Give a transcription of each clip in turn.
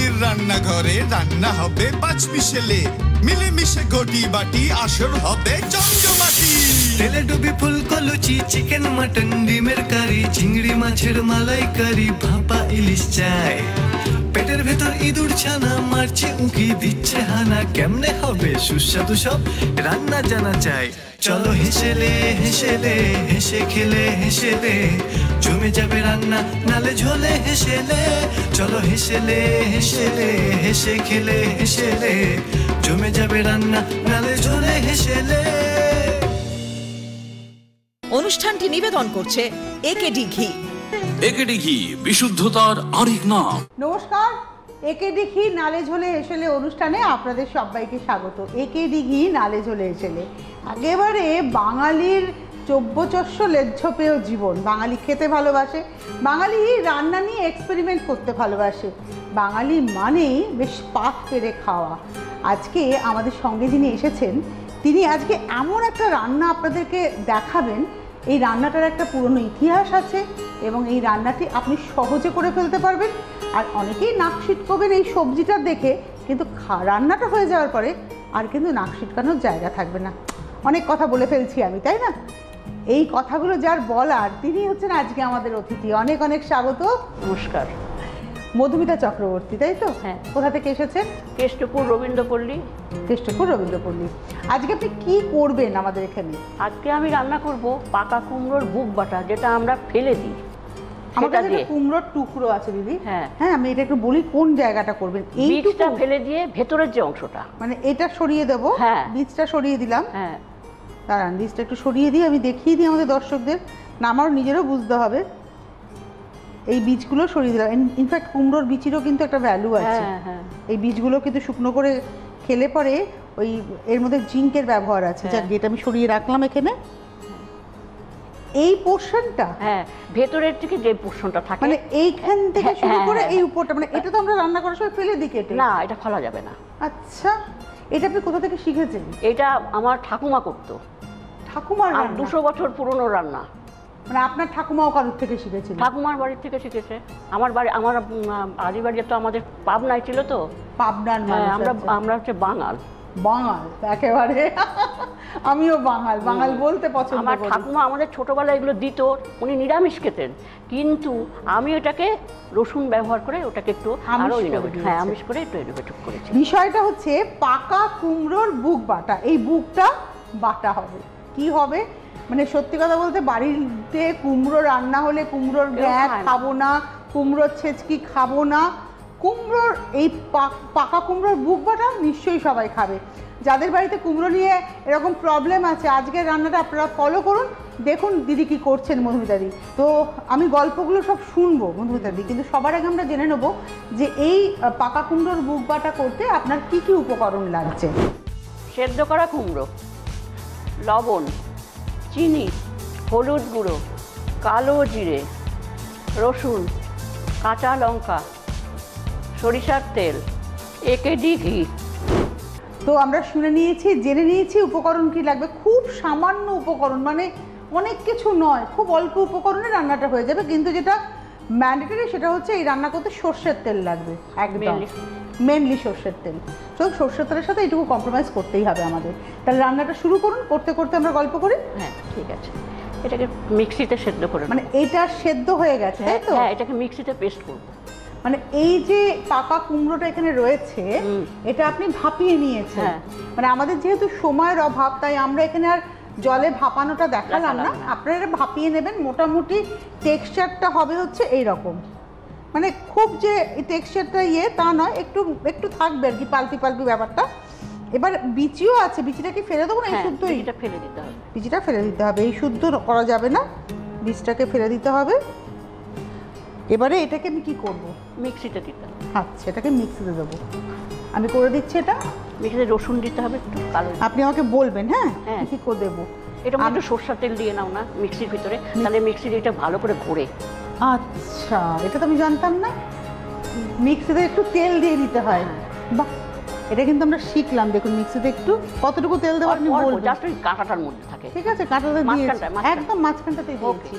বাঙালির রান্নাঘরে রান্না হবে পাঁচ মিশেলে, মিলেমিশে ঘটি বাটি আসর হবে জমজমাটি। তেলে ডুবি ফুলকো লুচি, চিকেন মটন ডিমের কারি, চিংড়ি মাছের মালাইকারি, ভাপা ইলিশ চাই। পেটের ভেতর ইঁদুর ছানা মারছে উকি দিচ্ছে হানা, কেমনে হবে সুস্বাদু সব রান্না জানা চাই। চলো হেসেলে হেসেলে হেসে খেলে হেসেলে জমে যাবে রান্না নালে ঝোলে হেসেলে। চলো হেসেলে হেসেলে হেসে খেলে হেসেলে জমে যাবে রান্না নালে ঝোলে হেসেলে। অনুষ্ঠানটি নিবেদন করছে একেডি ঘি। একেডি ঘি বিশুদ্ধতার আরেক নাম। নমস্কার, একেডি ঘি নালে ঝোলে হেসেলে অনুষ্ঠানে আপনাদের সবাইকে স্বাগত। একেডি ঘি নালে ঝোলে হেসেলে একেবারে বাঙালির চব্যচস্য লেজ্জপেয় জীবন। বাঙালি খেতে ভালোবাসে, বাঙালি রান্না নিয়ে এক্সপেরিমেন্ট করতে ভালোবাসে, বাঙালি মানেই বেশ পাত পেরে খাওয়া। আজকে আমাদের সঙ্গে যিনি এসেছেন তিনি আজকে এমন একটা রান্না আপনাদেরকে দেখাবেন, এই রান্নাটার একটা পুরনো ইতিহাস আছে এবং এই রান্নাটি আপনি সহজে করে ফেলতে পারবেন। আর অনেকেই নাক ছিটকবেন এই সবজিটা দেখে, কিন্তু রান্নাটা হয়ে যাওয়ার পরে আর কিন্তু নাক ছিটকানোর জায়গা থাকবে না। অনেক কথা বলে ফেলছি আমি, তাই না? এই কথাগুলো যার বলার তিনি হচ্ছেন আজকে আমাদের অতিথি। অনেক অনেক স্বাগত। নমস্কার। মধুমিতা চক্রবর্তী, তাই তো? হ্যাঁ। কোথা থেকে এসেছেন? কেষ্টপুর রবীন্দ্রপল্লী। কেষ্টপুর রবীন্দ্রপল্লী। আজকে আপনি কি করবেন আমাদের এখানে? আজকে আমি রান্না করব পাকা কুমড়োর বুক বাটা, যেটা আমরা ফেলে দিই। আমার কাছে একটা কুমড়োর টুকরো আছে দিদি। হ্যাঁ হ্যাঁ, আমি এটা একটু বলি কোন জায়গাটা করবেন। এই বীজটা ফেলে দিয়ে ভেতরের যে অংশটা, মানে এটা সরিয়ে দেবো। হ্যাঁ, বীজটা সরিয়ে দিলাম। হ্যাঁ, দাঁড়ান, বীজটা একটু সরিয়ে দিই, আমি দেখিয়ে দিই আমাদের দর্শকদের, না আমারও নিজেরও বুঝতে হবে। এই বীজগুলো সরিয়ে দিলাম। ইনফ্যাক্ট কুমড়োর বীজেরও কিন্তু একটা ভ্যালু আছে। এই বীজগুলো কিন্তু শুকনো করে খেলে পরে ওই এর মধ্যে জিঙ্কের ব্যবহার আছে। যাক, যেটা আমি সরিয়ে রাখলাম এখানে। এই পোর্শনটা, হ্যাঁ, ভেতরের থেকে যে পোর্শনটা থাকে, মানে এইখান থেকে শুরু করে এই উপরটা, মানে এটা তো আমরা রান্না করার সময় ফেলে দিই কেটে। না, এটা ফেলা যাবে না। আচ্ছা, এটা আপনি কোথা থেকে শিখেছেন? এটা আমার ঠাকুমা করতো। ঠাকুমার রান্না? 200 বছর পুরনো রান্না। মানে আপনার ঠাকুমাও কারোর থেকে শিখেছিল? ঠাকুমার বাড়ির থেকে শিখেছে। আমার বাড়ি, আমার আদি বাড়ি তো আমাদের পাবনায় ছিল। তো পাবনার মানুষ? আমরা হচ্ছে বাঙাল। বাঙাল একেবারে। আমিও বাঙাল, বাঙাল বলতে পছন্দ করি। আমার ঠাকুমা আমাদের ছোটবেলায় এগুলো দিত, উনি নিরামিষ খেতেন, কিন্তু আমি ওটাকে রসুন ব্যবহার করে ওটাকে একটু আরো আমিষ করে একটু ইনোভেটিভ করেছি। বিষয়টা হচ্ছে পাকা কুমড়োর বুক বাটা। এই বুকটা বাটা হবে। কি হবে মানে সত্যি কথা বলতে, বাড়িতে কুমড়ো রান্না হলে কুমড়োর গ্যাস খাবো না, কুমড়োর ছেচকি খাবো না, কুমড়োর এই পাকা কুমড়োর বুক বাটা নিশ্চয়ই সবাই খাবে। যাদের বাড়িতে কুমড়ো নিয়ে এরকম প্রবলেম আছে, আজকের রান্নাটা আপনারা ফলো করুন, দেখুন দিদি কি করছেন মধুমিতাদি। তো আমি গল্পগুলো সব শুনবো মধুমিতাদি, কিন্তু সবার আগে আমরা জেনে নেবো যে এই পাকা কুমড়োর বুক বাটা করতে আপনার কি কি উপকরণ লাগছে। সেদ্ধ করা কুমড়ো, লবণ, চিনি, হলুদ গুঁড়ো, কালো জিরে, রসুন, কাঁচা লঙ্কা, সরিষার তেল, একেডি ঘি। তো আমরা শুনে নিয়েছি, জেনে নিয়েছি উপকরণ কি লাগবে। খুব সামান্য উপকরণ, মানে অনেক কিছু নয়, খুব অল্প উপকরণে রান্নাটা হয়ে যাবে। কিন্তু যেটা ম্যান্ডেটরি সেটা হচ্ছে এই রান্না করতে সর্ষের তেল লাগবে, একদম মেনলি সর্ষের তেল। তো সর্ষের তেলের সাথে এইটুকু কম্প্রোমাইজ করতেই হবে আমাদের। তাহলে রান্নাটা শুরু করুন, করতে করতে আমরা গল্প করি। হ্যাঁ, ঠিক আছে। এটাকে মিক্সিতে সেদ্ধ করে, মানে এটা সেদ্ধ হয়ে গেছে তাই তো? হ্যাঁ, এটাকে মিক্সিতে পেস্ট করব। মানে এই যে পাকা কুমড়োটা এখানে রয়েছে, এটা আপনি ভাপিয়ে নিয়েছেন। মানে আমাদের যেহেতু সময়ের অভাব, তাই আমরা এখানে আর জলে ভাপানোটা দেখালাম না। আপনারা ভাপিয়ে নেবেন। মোটামুটি টেক্সচারটা হবে হচ্ছে এই রকম, মানে খুব যে টেক্সচারটা তা নয়, একটু একটু থাকবে আর কি, পাল্টি পাল্টি ব্যাপারটা। এবার বিচিও আছে, বিচিটা কি ফেলে দেবো না? এই শুদ্ধ বিচিটা ফেলে দিতে হবে। বিচিটা ফেলে দিতে হবে, এই শুদ্ধ করা যাবে না, বীজটাকে ফেলে দিতে হবে। এবারে এটাকে আমি কি করব? মিক্সিতে দিতে হবে। আচ্ছা, এটাকে মিক্সিতে দেবো। আমি করে দিচ্ছি। এটা মিক্সিতে রসুন দিতে হবে একটু, কালো। আপনি আমাকে বলবেন হ্যাঁ কি করে দেবো। এটা একটু সরষের তেল দিয়ে নাও না মিক্সির ভিতরে, তাহলে মিক্সিতে এটা ভালো করে ঘোরে। আচ্ছা, এটা তো আমি জানতাম না, মিক্সিতে একটু তেল দিয়ে দিতে হয়। বাহ, এটা কিন্তু আমরা শিখলাম। দেখুন মিক্সিতে একটু কতটুকু তেল দেবো আপনি বলবেন। জাস্ট ওই কাঁটাটার মধ্যে থাকে। ঠিক আছে, কাঁটাটা দিয়েছি, একদম মাঝখানটাতে দিয়েছি।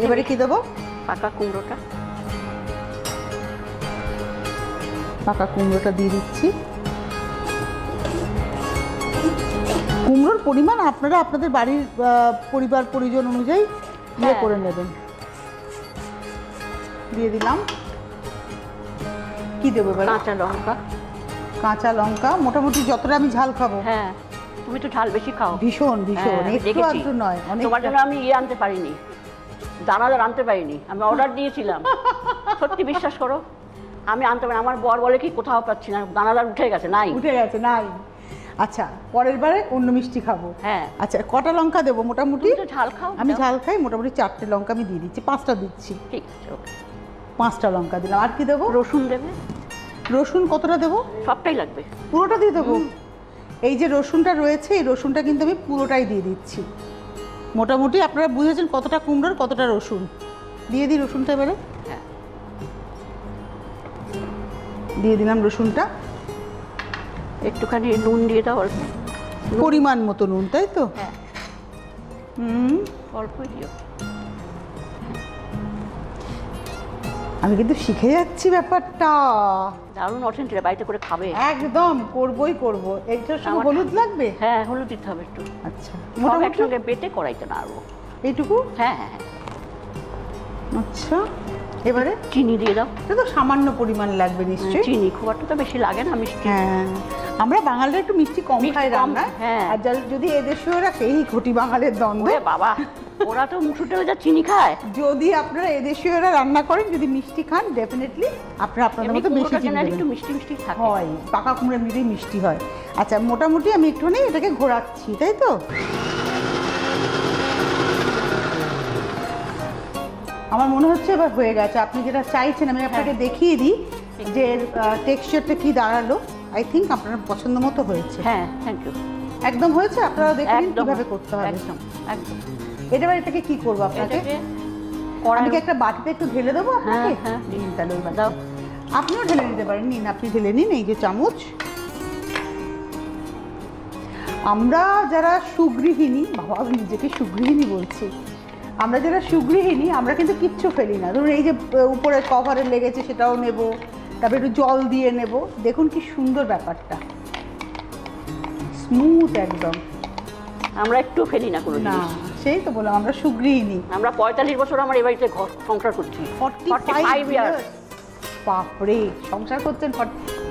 এবারে কি দেবো? পাকা কুমড়োটা পাকা কুমড়োটা দিয়ে দিচ্ছি। কুমড়োর পরিমাণ আপনারা আপনাদের বাড়ির পরিবার পরিজন অনুযায়ী ইয়ে করে নেবেন। দিয়ে দিলাম। কি দেবো এবার? কাঁচা লঙ্কা। কাঁচা লঙ্কা মোটামুটি যতটা আমি ঝাল খাবো। হ্যাঁ, তুমি তো ঝাল বেশি খাও। ভীষণ ভীষণ, একটু আধটু নয়। তোমার জন্য আমি আনতে পারিনি, দানাদার আনতে পারিনি, আমি অর্ডার দিয়েছিলাম। সত্যি বিশ্বাস করো, আমি আনতে পারি। আমার বর বলে কি কোথাও পাচ্ছি না, দানাদার উঠে গেছে, নাই। উঠে গেছে, নাই। আচ্ছা, পরের বারে অন্য মিষ্টি খাবো। হ্যাঁ। আচ্ছা, কটা লঙ্কা দেবো মোটামুটি? ঝাল খাও? আমি ঝাল খাই, মোটামুটি 4টে লঙ্কা আমি দিয়ে দিচ্ছি। 5টা দিচ্ছি। ঠিক আছে, ওকে। 5টা লঙ্কা দিলাম। আর কি দেবো? রসুন দেবে। রসুন কতটা দেবো? সবটাই লাগবে। পুরোটা দিয়ে দেবো? এই যে রসুনটা রয়েছে, এই রসুনটা কিন্তু আমি পুরোটাই দিয়ে দিচ্ছি। মোটামুটি আপনারা বুঝেছেন কতটা কুমড়োর কতটা রসুন। দিয়ে দিই রসুনটা এবারে। হ্যাঁ, দিয়ে দিলাম রসুনটা। একটুখানি নুন দিয়ে দাও, অল্প পরিমাণ মতো নুন, তাই তো? হ্যাঁ, অল্পই দিও। আমি কিন্তু শিখে যাচ্ছি ব্যাপারটা। দারুণ অথেন্টিক, বাড়িতে করে খাবে। একদম করবই করব। এইটার সঙ্গে হলুদ লাগবে? হ্যাঁ, হলুদ দিতে হবে একটু। আচ্ছা, সব একসঙ্গে বেটে কড়াইতে নাড়বো। এইটুকু? হ্যাঁ হ্যাঁ হ্যাঁ। আচ্ছা, এবারে চিনি দিয়ে দাও। এটা তো সামান্য পরিমাণ লাগবে নিশ্চয়ই। চিনি খুব একটা তো বেশি লাগে না মিষ্টি। হ্যাঁ, আমরা বাঙালিরা একটু মিষ্টি কম খাই রান্না। হ্যাঁ। আর যদি এদেশীয়রা এই ঘটি বাঙালির দ্বন্দ্ব। বাবা, ওরা তো মুসুর ডালে যা চিনি খায়। যদি আপনারা এদেশীয়রা রান্না করেন, যদি মিষ্টি খান, ডেফিনেটলি আপনারা আপনাদের মতো বেশি চিনি দেবেন। একটু মিষ্টি মিষ্টি থাকে। হয়, পাকা কুমড়ো এমনিতেই মিষ্টি হয়। আচ্ছা, মোটামুটি আমি একটুখানি এটাকে ঘোরাচ্ছি, তাই তো? আমার মনে হচ্ছে এবার হয়ে গেছে। আপনি যেটা চাইছেন আমি আপনাকে দেখিয়ে দিই যে টেক্সচারটা কি দাঁড়ালো। আই থিঙ্ক আপনার পছন্দ মতো হয়েছে। হ্যাঁ, থ্যাংক ইউ। একদম হয়েছে। আপনারা দেখে নিন কিভাবে করতে হবে। একদম একদম। এটাকে কি করবো আপনাকে? আমি কি একটা বাটিতে একটু ঢেলে দেবো আপনাকে? হ্যাঁ, নিন তাহলে ওই দাও। আপনিও ঢেলে নিতে পারেন। নিন, আপনি ঢেলে নিন। এই যে চামচ। আমরা যারা সুগৃহিণী, বাবা আমি নিজেকে সুগৃহিণী বলছি, আমরা যারা সুগৃহিণী আমরা কিন্তু কিচ্ছু ফেলি না। ধরুন এই যে উপরে কভারে লেগেছে সেটাও নেব, তারপরে একটু জল দিয়ে নেব। দেখুন কি সুন্দর ব্যাপারটা, স্মুথ একদম। আমরা একটু ফেলি না কোনো না, জিনিস। সেই তো বললাম আমরা সুগৃহিণী। আমরা 45 বছর আমার এই বাড়িতে সংসার করছি। 45 ইয়ার্স। বাপরে, সংসার করছেন।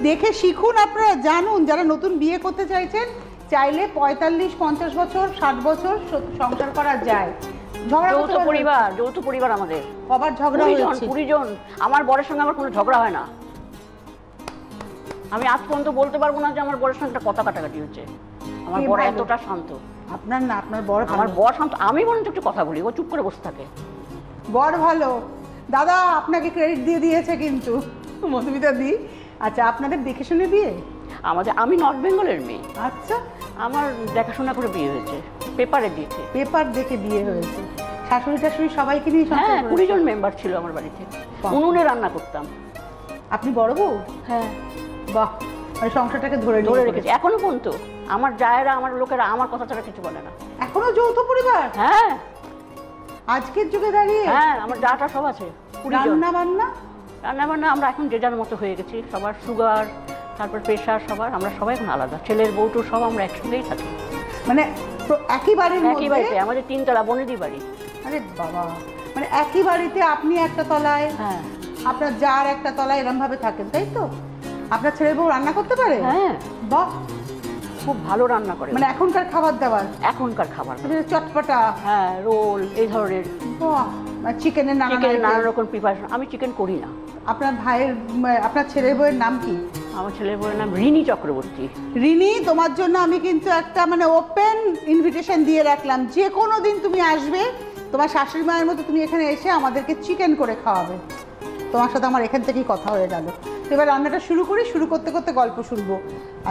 দেখে শিখুন, আপনারা জানুন। যারা নতুন বিয়ে করতে চাইছেন, চাইলে 45-50 বছর 60 বছর সংসার করা যায়। যৌথ পরিবার আমাদের। কবার ঝগড়া হয়েছে? 20 জন। আমার বরের সঙ্গে আমার কোনো ঝগড়া হয় না। আমি আজ পর্যন্ত বলতে পারবো না যে আমার বরের সঙ্গে কথা কাটাকাটি হচ্ছে। আমার বর এতটা শান্ত। আপনার না, আপনার বর। আমার বর শান্ত। আমি বরঞ্চ একটু কথা বলি, ও চুপ করে বসে থাকে। বর ভালো। দাদা আপনাকে ক্রেডিট দিয়ে দিয়েছে কিন্তু মধুমিতা দি। আচ্ছা, আপনাদের দেখে শুনে বিয়ে? আমি নর্থ বেঙ্গলের মেয়ে। আচ্ছা, আমার দেখাশোনা করে বিয়ে হয়েছে, পেপারে দিয়েছে। পেপার দেখে বিয়ে হয়েছে। শাশুড়ি টাশুড়ি সবাইকে নিয়ে? হ্যাঁ, 20 জন মেম্বার ছিল আমার বাড়িতে। উনুনে রান্না করতাম। আপনি বড় বউ? হ্যাঁ। বাহ, মানে সংসারটাকে ধরে রেখেছি এখনো পর্যন্ত। আমার জায়েরা, আমার লোকেরা আমার কথা ছাড়া কিছু বলে না। এখনো যৌথ পরিবার? হ্যাঁ, আজকের যুগে দাঁড়িয়ে? হ্যাঁ, আমার জাটা সব আছে। রান্না বান্না আমরা এখন যে যার মতো হয়ে গেছি। সবার সুগার, তারপর প্রেশার, আমরা সবাই এখন আলাদা। ছেলের বউটু সব আমরা একসঙ্গেই থাকি। মানে একই বাড়ির একই বাড়িতে, আমাদের 3 তলা বনেদি বাড়ি। আরে বাবা, মানে একই বাড়িতে আপনি একটা তলায়, হ্যাঁ, আপনার জার একটা তলায়, এরকম ভাবে থাকেন, তাই তো? আপনার ছেলের বউ রান্না করতে পারে? হ্যাঁ, বাহ, খুব ভালো রান্না করে। মানে এখনকার খাবার দাবার? এখনকার খাবার, চটপটা, হ্যাঁ, রোল, এই ধরনের। বাহ, চিকেনের নানা রকম প্রিপারেশন। আমি চিকেন করি না। আপনার ছেলের বউয়ের নাম কি? আমার ছেলের বউয়ের নাম রিনি চক্রবর্তী। রিনি, তোমার জন্য আমি কিন্তু একটা মানে ওপেন ইনভিটেশন দিয়ে রাখলাম। যে কোনো দিন তুমি আসবে, তোমার শাশুড়ি মায়ের মতো তুমি এখানে এসে আমাদেরকে চিকেন করে খাওয়াবে। তোমার সাথে আমার এখান থেকেই কথা হয়ে গেল। এবার রান্নাটা শুরু করি। শুরু করতে করতে গল্প শুনবো।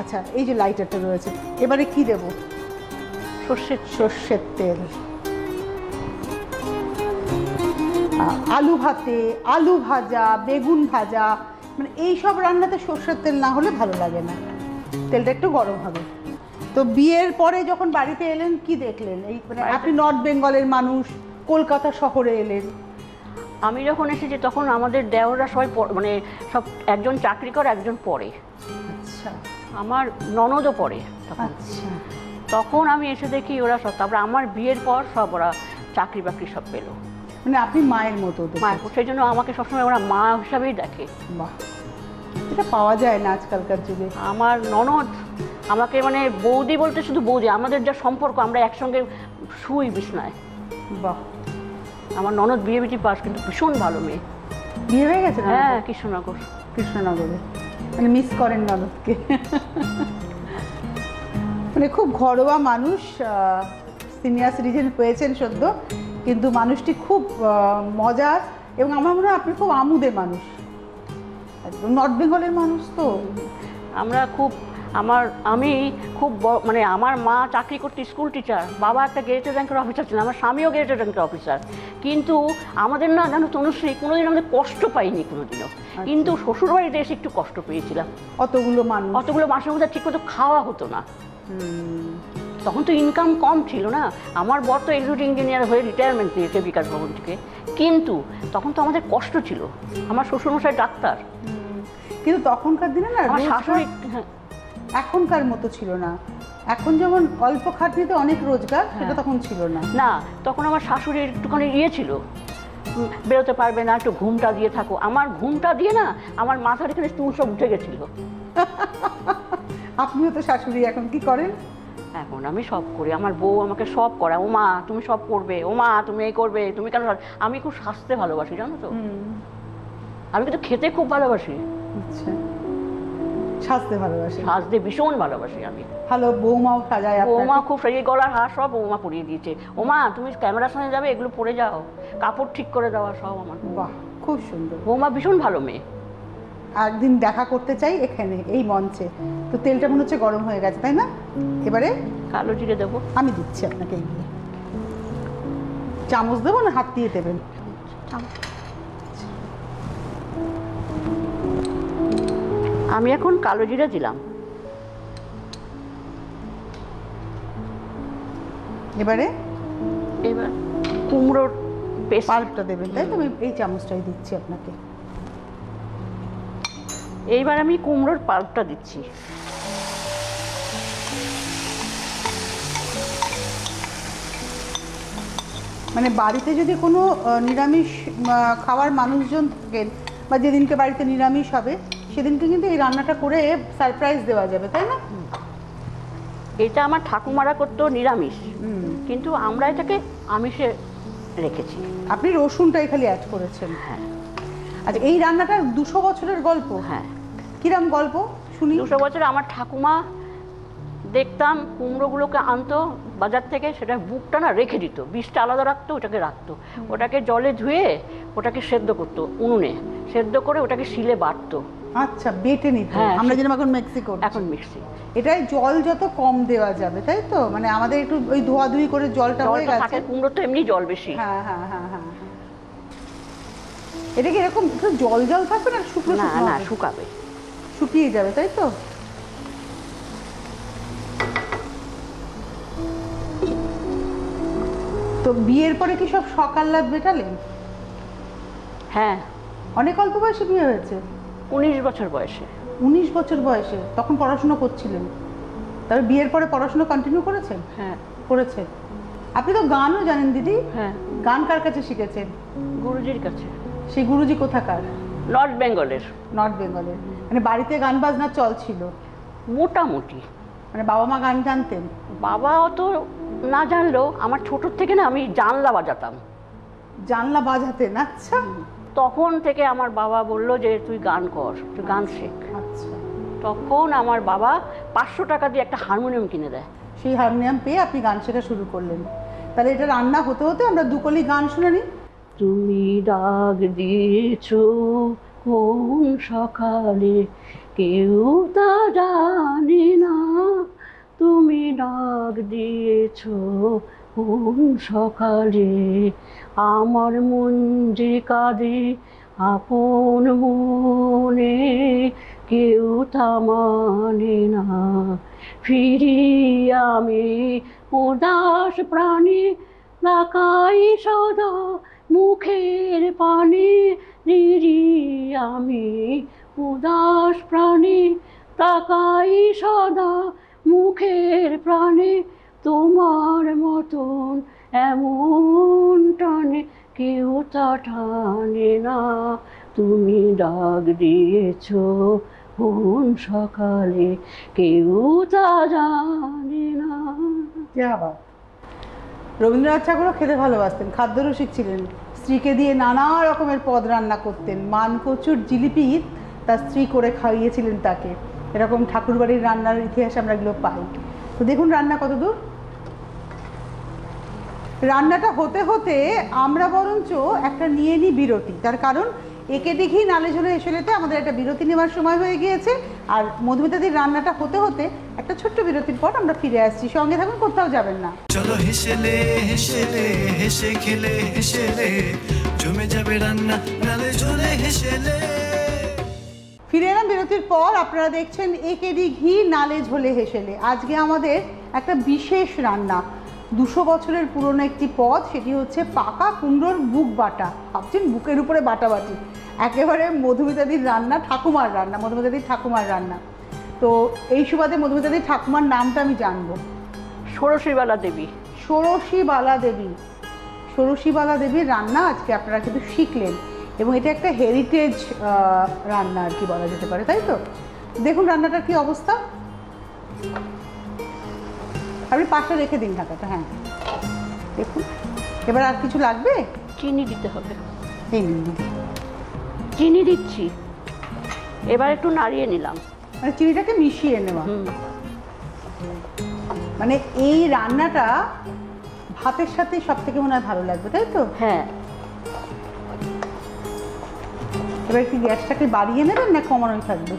আচ্ছা, এই যে লাইটারটা রয়েছে, এবারে কি দেবো? সর্ষের তেল। আলু ভাতে, আলু ভাজা, বেগুন ভাজা, মানে এইসব রান্নাতে সর্ষের তেল না হলে ভালো লাগে না। তেলটা একটু গরম হবে। তো বিয়ের পরে যখন বাড়িতে এলেন কি দেখলেন? এই মানে আপনি নর্থ বেঙ্গলের মানুষ, কলকাতা শহরে এলেন, আমি যখন এসেছি তখন আমাদের দেওররা সবাই মানে সব একজন চাকরি করে, একজন পড়ে। আচ্ছা আমার ননদও পড়ে তখন। আচ্ছা, তখন আমি এসে দেখি ওরা সব, তারপরে আমার বিয়ের পর সব ওরা চাকরি বাকরি সব পেলো। মানে আপনি মায়ের মতো ওদের মায়ের, কাছে। সেই জন্য আমাকে সবসময় ওরা মা হিসাবেই দেখে। বাহ, এটা পাওয়া যায় না আজকালকার যুগে। আমার ননদ আমাকে মানে বৌদি বলতে শুধু বৌদি, আমাদের যা সম্পর্ক আমরা একসঙ্গে শুই বিছনায়। বাহ, আমার ননদ বিএবিটি পাস, কিন্তু ভীষণ ভালো মেয়ে। বিয়ে হয়ে গেছে? হ্যাঁ, কৃষ্ণনগর। কৃষ্ণনগরে। মানে মিস করেন ননদকে? মানে খুব ঘরোয়া মানুষ, সিনিয়র সিটিজেন হয়েছেন সদ্য, কিন্তু মানুষটি খুব মজার, এবং আমার মনে হয় আপনি খুব আমোদে মানুষ, একদম নর্থ বেঙ্গলের মানুষ তো। আমরা খুব আমি খুব মানে আমার মা চাকরি করতে স্কুল টিচার, বাবা একটা গেজেটেড ব্যাংকের অফিসার ছিলেন, আমার স্বামীও গেজেটেড ব্যাংকের অফিসার, কিন্তু আমাদের না জানো তনুশ্রী কোনোদিন আমাদের কষ্ট পাইনি কোনোদিনও। কিন্তু শ্বশুরবাড়িতে এসে একটু কষ্ট পেয়েছিলাম। অতগুলো মাসের মধ্যে ঠিক মতো খাওয়া হতো না। তখন তো ইনকাম কম ছিল না। আমার বর তো এক্সিকিউটিভ ইঞ্জিনিয়ার হয়ে রিটায়ারমেন্ট নিয়েছে বিকাশ ভবন থেকে, কিন্তু তখন তো আমাদের কষ্ট ছিল। আমার শ্বশুরমশাই ডাক্তার। কিন্তু তখনকার দিনে না আমার শাশুড়ি এখনকার মতো ছিল না। এখন যেমন অল্প খাটনিতে অনেক রোজগার, সেটা তখন ছিল না। না, তখন আমার শাশুড়ির একটুখানি ছিল, বেরোতে পারবে না, একটু ঘুমটা দিয়ে থাকো। আমার ঘুমটা দিয়ে না আমার মাথার এখানে চুল সব উঠে গেছিল। আপনিও তো শাশুড়ি, এখন কি করেন? এখন আমি সব করি, আমার বউ আমাকে সব করে। ও মা তুমি সব করবে, ও মা তুমি এই করবে, তুমি কেন? আমি খুব সাজতে ভালোবাসি জানো তো। আমি কিন্তু খেতে খুব ভালোবাসি। আচ্ছা, সাজতে ভালোবাসি? সাজতে ভীষণ ভালোবাসি আমি। ভালো বৌমাও সাজায়? বৌমা খুব সাজিয়ে, গলার হার সব বৌমা পরিয়ে দিয়েছে। ও মা তুমি ক্যামেরার সামনে যাবে, এগুলো পরে যাও, কাপড় ঠিক করে দেওয়া সব আমার। বাহ, খুব সুন্দর। বৌমা ভীষণ ভালো মেয়ে। একদিন দেখা করতে চাই এখানে, এই মঞ্চে। তো তেলটা মনে হচ্ছে গরম হয়ে গেছে, তাই না? এবারে কালো জিরে দেবো। আমি দিচ্ছি আপনাকে এগিয়ে। চামচ দেবো না হাত দিয়ে দেবেন? আমি এখন কালো জিরে দিলাম। এবার কুমড়োর পেস্ট পাল্পটা দেবেন, তাই তো? আমি এই চামচটাই দিচ্ছি আপনাকে। এইবার আমি কুমড়োর পাল্পটা দিচ্ছি। মানে বাড়িতে যদি কোনো নিরামিষ খাওয়ার মানুষজন থাকেন, বা যেদিনকে বাড়িতে নিরামিষ হবে, সেদিনকে কিন্তু এই রান্নাটা করে সারপ্রাইজ দেওয়া যাবে, তাই না? এটা আমার ঠাকুমারা করতো নিরামিষ, কিন্তু আমরা এটাকে আমিষে রেখেছি। আপনি রসুনটাই খালি অ্যাড করেছেন? হ্যাঁ। আচ্ছা, এই রান্নাটার 200 বছরের গল্প? হ্যাঁ। কিরম গল্প শুনি? 200 বছর। আমার ঠাকুমা দেখতাম কুমড়োগুলোকে আনতো বাজার থেকে, সেটা বুকটা না রেখে দিত, বীজটা আলাদা রাখতো, ওটাকে রাখতো, ওটাকে জলে ধুয়ে ওটাকে সেদ্ধ করতো উনুনে, সেদ্ধ করে ওটাকে শিলে বাটতো। আচ্ছা, বেটে নিত। হ্যাঁ, আমরা যেরকম এখন মিক্সি করি, এখন মিক্সি। এটাই জল যত কম দেওয়া যাবে, তাই তো? মানে আমাদের একটু ওই ধোয়াধুয়ি করে জলটা হয়ে গেছে। কুমড়ো তো এমনি জল বেশি। হ্যাঁ হ্যাঁ হ্যাঁ হ্যাঁ। এটা কি এরকম একটু জল জল থাকবে না শুকনো? না না, শুকাবে, শুকিয়ে যাবে, তাই তো? তো বিয়ের পরে কি সব সকাল লাভ মেটালেন? হ্যাঁ। অনেক অল্প বয়সে বিয়ে হয়েছে? 19 বছর বয়সে। 19 বছর বয়সে? তখন পড়াশোনা করছিলেন? তবে বিয়ের পরে পড়াশোনা কন্টিনিউ করেছেন? হ্যাঁ, করেছেন। আপনি তো গানও জানেন দিদি? হ্যাঁ। গান কার কাছে শিখেছেন? গুরুজির কাছে। সেই গুরুজি কোথাকার? নর্থ বেঙ্গলের। নর্থ বেঙ্গলের। মানে বাড়িতে গান বাজনা চল ছিল মোটামুটি। মানে বাবা মা গান জানতেন? বাবা অত না জানলেও আমার ছোটোর থেকে না আমি জানলা বাজাতাম। জানলা বাজাতেন? আচ্ছা। তখন থেকে আমার বাবা বলল যে তুই গান কর, তুই গান শেখ। আচ্ছা। তখন আমার বাবা 500 টাকা দিয়ে একটা হারমোনিয়াম কিনে দেয়। সেই হারমোনিয়াম পেয়ে আপনি গান শেখা শুরু করলেন। তাহলে এটা রান্না হতে হতে আমরা দুকলি গান শুনে নিই। তুমি ডাক দিয়েছো কোন সকালে, কেউ তা জানে না, তুমি ডাক দিয়েছো কোন সকালে, আমার মন যে কাঁদে আপন মনে, কেউ তা মানে না, ফিরি আমি উদাস প্রাণে, তাকাই সদা মুখের পানে দিদি আমি উদাস প্রাণে তাকাই সদা মুখের প্রাণে তোমার মতন এমন টানে কেউ তা টানে না তুমি ডাক দিয়েছ কোন সকালে কেউ তা জানে না। আবার রবীন্দ্রনাথ ঠাকুরও খেতে ভালোবাসতেন, খাদ্যরসিক ছিলেন, স্ত্রীকে দিয়ে নানা রকমের পদ রান্না করতেন। মানকচুর জিলিপি তার স্ত্রী করে খাইয়েছিলেন তাকে। এরকম ঠাকুরবাড়ির রান্নার ইতিহাস আমরা এগুলো পাই। তো দেখুন রান্না কত দূর। রান্নাটা হতে হতে আমরা বরঞ্চ একটা নিয়ে নিই বিরতি। তার কারণ একে দিঘি নালে ঝোলে হেসেলেতে আমাদের একটা বিরতি নেওয়ার সময় হয়ে গিয়েছে। আর মধুমিতাদির রান্নাটা হতে হতে একটা ছোট্ট বিরতির পর আমরা ফিরে আসছি। সঙ্গে থাকুন, কোথাও যাবেন না। চলো হেসেলে হেসেলে হেসে খেলে হেসেলে জমে যাবে রান্না নালে ঝোলে হেসেলে। ফিরে এলাম বিরতির পর। আপনারা দেখছেন একেডি ঘি নালে ঝোলে হেসেলে। আজকে আমাদের একটা বিশেষ রান্না, 200 বছরের পুরনো একটি পদ, সেটি হচ্ছে পাকা কুমড়োর বুক বাটা। ভাবছেন বুকের উপরে বাটাবাটি, একেবারে মধুমিতাদির রান্না, ঠাকুমার রান্না, মধুমিতাদির ঠাকুমার রান্না। তো এই সুবাদে মধুমিতাদির ঠাকুমার নামটা আমি জানবো। ষোড়শীবালা দেবী। ষোড়শীবালা দেবী, ষোড়শীবালা দেবীর রান্না আজকে আপনারা কিন্তু শিখলেন, এবং এটা একটা হেরিটেজ রান্না আর কি বলা যেতে পারে, তাই তো? দেখুন রান্নাটার কি অবস্থা। আপনি পাশে রেখে দিন ঢাকাটা। হ্যাঁ দেখুন, এবার আর কিছু লাগবে? চিনি দিতে হবে। এই নিন দিদি, চিনি দিচ্ছি। এবার একটু নাড়িয়ে নিলাম, মানে চিনিটাকে মিশিয়ে নেওয়া। মানে এই রান্নাটা ভাতের সাথে সব থেকে মনে হয় ভালো লাগবে, তাই তো? হ্যাঁ। এবার কি গ্যাসটাকে বাড়িয়ে নেবেন না কমানোই থাকবে?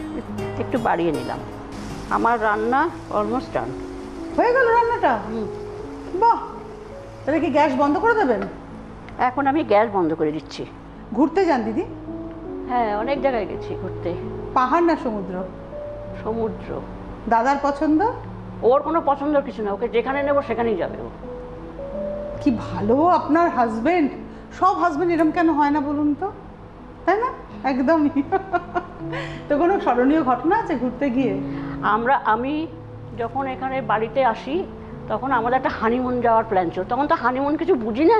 একটু বাড়িয়ে নিলাম। আমার রান্না অলমোস্ট ডান। হয়ে গেল রান্নাটা? বাহ, তাহলে কি গ্যাস বন্ধ করে দেবেন? এখন আমি গ্যাস বন্ধ করে দিচ্ছি। ঘুরতে যান দিদি? হ্যাঁ, অনেক জায়গায় গেছি ঘুরতে। পাহাড় না সমুদ্র? সমুদ্র। দাদার পছন্দ? ওর কোনো পছন্দের কিছু না, ওকে যেখানে নেবো সেখানেই যাবে ও। কি ভালো আপনার হাজবেন্ড। সব হাজবেন্ড এরকম কেন হয় না বলুন তো, তাই না? একদমই। তো কোনো স্মরণীয় ঘটনা আছে ঘুরতে গিয়ে? আমি যখন এখানে বাড়িতে আসি তখন আমাদের একটা হানিমুন যাওয়ার প্ল্যান ছিল। তখন তো হানিমুন কিছু বুঝি না,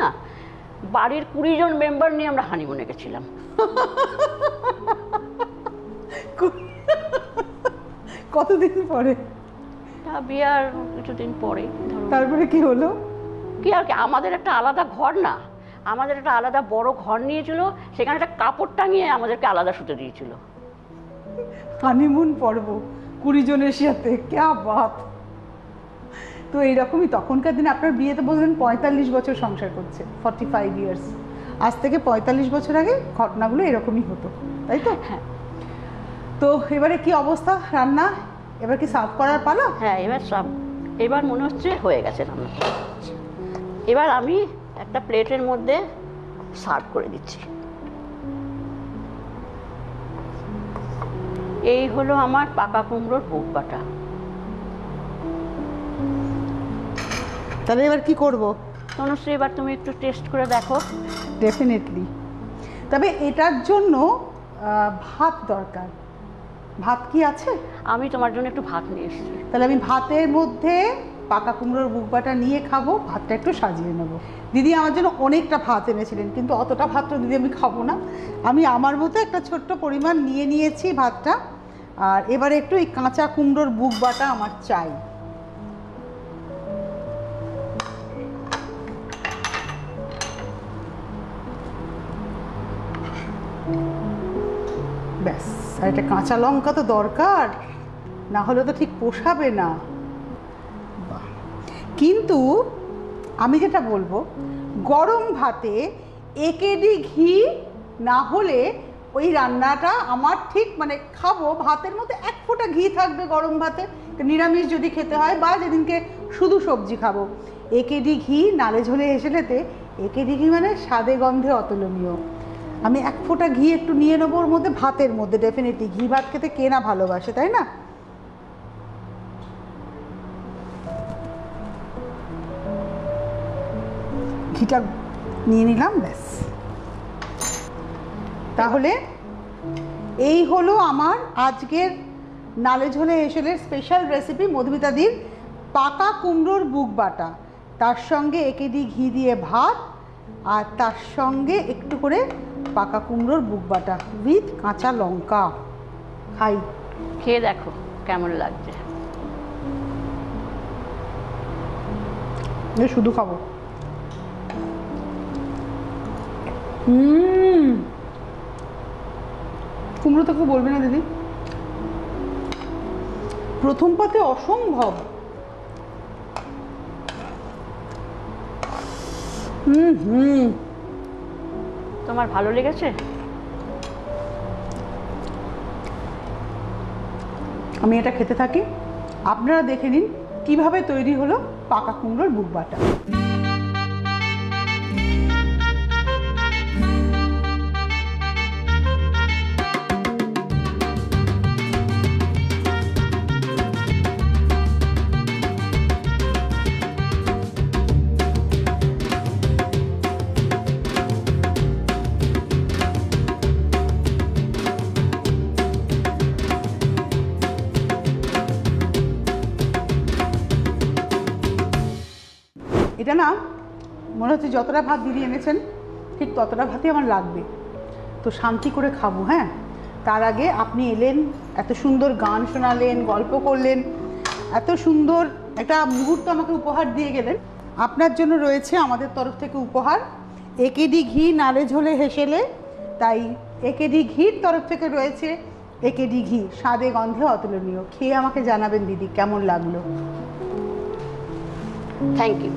বাড়ির 20 জন মেম্বার নিয়ে আমরা হানিমুনে গেছিলাম। কতদিন পরে? তা বিয়ার কিছুদিন পরে। তারপরে কি হলো? কি আর কি, আমাদের একটা আলাদা ঘর না, আমাদের একটা আলাদা বড় ঘর নিয়েছিল, সেখানে একটা কাপড় টাঙিয়ে আমাদেরকে আলাদা শুতে দিয়েছিল। হানিমুন পর্ব 20 জনের সাথে, ক্যা বাত। তো এইরকমই তখনকার দিনে। আপনার বিয়েতে বললেন 45 বছর সংসার করছে, 45 ইয়ার্স। আজ থেকে 45 বছর আগে ঘটনাগুলো এরকমই হতো, তাই তো? হ্যাঁ। তো এবারে কি অবস্থা রান্না? এবার কি সার্ভ করার পালা? হ্যাঁ, এবার মনে হচ্ছে হয়ে গেছে রান্না। এবার আমি একটা প্লেটের মধ্যে সার্ভ করে দিচ্ছি। এই হলো আমার পাকা কুমড়োর বুক বাটা। তাহলে এবার কি করব? তনুশ্রী, এবার তুমি একটু টেস্ট করে দেখো। ডেফিনেটলি। তবে এটার জন্য ভাত দরকার। ভাত কি আছে? আমি তোমার জন্য একটু ভাত নিয়ে এসেছি। তাহলে আমি ভাতের মধ্যে পাকা কুমড়োর বুক বাটা নিয়ে খাবো, ভাতটা একটু সাজিয়ে নেব। দিদি আমার জন্য অনেকটা ভাত এনেছিলেন, কিন্তু অতটা ভাত তো দিদি আমি খাবো না। আমি আমার মতো একটা ছোট্ট পরিমাণ নিয়ে নিয়েছি ভাতটা। আর এবারে একটু এই কাঁচা কুমড়োর বুক বাটা আমার চাই। ব্যাস, আর একটা কাঁচা লঙ্কা তো দরকার, না হলে তো ঠিক পোষাবে না। কিন্তু আমি যেটা বলবো, গরম ভাতে একেডি ঘি না হলে ওই রান্নাটা আমার ঠিক মানে খাবো, ভাতের মধ্যে 1 ফোঁটা ঘি থাকবে গরম ভাতে, নিরামিষ যদি খেতে হয় বা যেদিনকে শুধু সবজি খাবো। একেডি ঘি নালে ঝোলে হেসেলেতে একেডি ঘি মানে স্বাদে গন্ধে অতুলনীয়। আমি 1 ফোঁটা ঘি একটু নিয়ে নেবো ওর মধ্যে, ভাতের মধ্যে। ডেফিনেটলি ঘি ভাত খেতে কে না ভালোবাসে, তাই না? ঘিটা নিয়ে নিলাম, ব্যাস। তাহলে এই হলো আমার আজকের নালে ঝোলে হেসেলের স্পেশাল রেসিপি, মধুমিতাদির পাকা কুমড়োর বুক বাটা, তার সঙ্গে একেডি ঘি দিয়ে ভাত, আর তার সঙ্গে একটু করে পাকা কুমড়োর বুক বাটা উইথ কাঁচা লঙ্কা। খাই, খেয়ে দেখো কেমন লাগছে। শুধু খাবো। কুমড়ো তো কেউ বলবে না দিদি, প্রথম পাতে অসম্ভব। তোমার ভালো লেগেছে? আমি এটা খেতে থাকি, আপনারা দেখে নিন কিভাবে তৈরি হলো পাকা কুমড়োর বুক বাটা। এটা না মনে হচ্ছে যতটা ভাত দিদি এনেছেন ঠিক ততটা ভাতই আমার লাগবে, তো শান্তি করে খাবো। হ্যাঁ, তার আগে আপনি এলেন, এত সুন্দর গান শোনালেন, গল্প করলেন, এত সুন্দর একটা মুহূর্ত আমাকে উপহার দিয়ে গেলেন। আপনার জন্য রয়েছে আমাদের তরফ থেকে উপহার একেডি ঘি নালে ঝোলে হেসেলে। তাই একেডি ঘির তরফ থেকে রয়েছে একেডি ঘি, স্বাদে গন্ধে অতুলনীয়। খেয়ে আমাকে জানাবেন দিদি কেমন লাগলো। Thank you.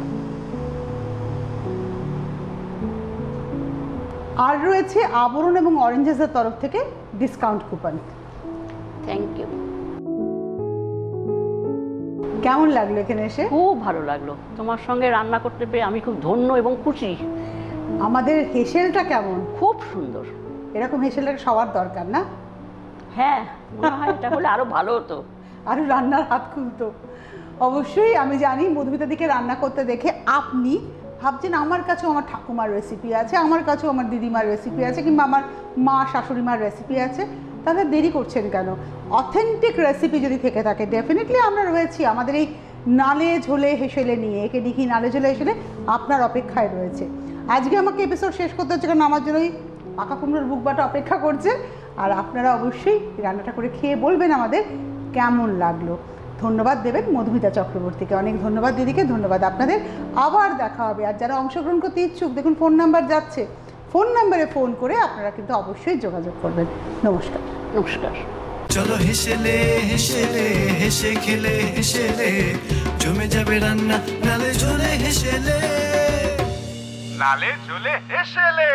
আর রয়েছে আবরণ এবং অরেঞ্জেসের তরফ থেকে ডিসকাউন্ট কুপন। Thank you. কেমন লাগলো এখানে এসে? খুব ভালো লাগলো, তোমার সঙ্গে রান্না করতে পেরে আমি খুব ধন্য এবং খুশি। আমাদের হেসেলটা কেমন? খুব সুন্দর। এরকম হেসেলের সবার দরকার না? হ্যাঁ, মনে হয় এটা হলে আরো ভালো হতো, আরো রান্নার হাত খুলতো। অবশ্যই আমি জানি মধুমিতাদিকে রান্না করতে দেখে আপনি ভাবছেন আমার কাছেও আমার ঠাকুমার রেসিপি আছে, আমার কাছেও আমার দিদিমার রেসিপি আছে, কিংবা আমার মা শাশুড়ি মার রেসিপি আছে। তাহলে দেরি করছেন কেন? অথেন্টিক রেসিপি যদি থেকে থাকে ডেফিনেটলি আমরা রয়েছি আমাদের এই নালে ঝোলে হেসেলে নিয়ে। একেডি ঘি নালে ঝোলে হেসেলে আপনার অপেক্ষায় রয়েছে। আজকে আমাকে এপিসোড শেষ করতে হচ্ছে কারণ আমার জন্য ওই পাকা কুমড়োর বুক বাটা অপেক্ষা করছে। আর আপনারা অবশ্যই রান্নাটা করে খেয়ে বলবেন আমাদের কেমন লাগলো। ধন্যবাদ দেবেন মধুমিতা চক্রবর্তীকে, অনেক ধন্যবাদ দিদিকে, ধন্যবাদ আপনাদের। আবার দেখা হবে। আর যারা অংশগ্রহণ করতে ইচ্ছুক দেখুন ফোন নাম্বার যাচ্ছে, ফোন নাম্বারে ফোন করে আপনারা কিন্তু অবশ্যই যোগাযোগ করবেন। নমস্কার। নমস্কার। চলো হেসেলে হেসেলে হেসে খেলে হেসেলে জমে যাবে রান্না নালে ঝোলে হেসেলে। নালে ঝোলে হেসেলে।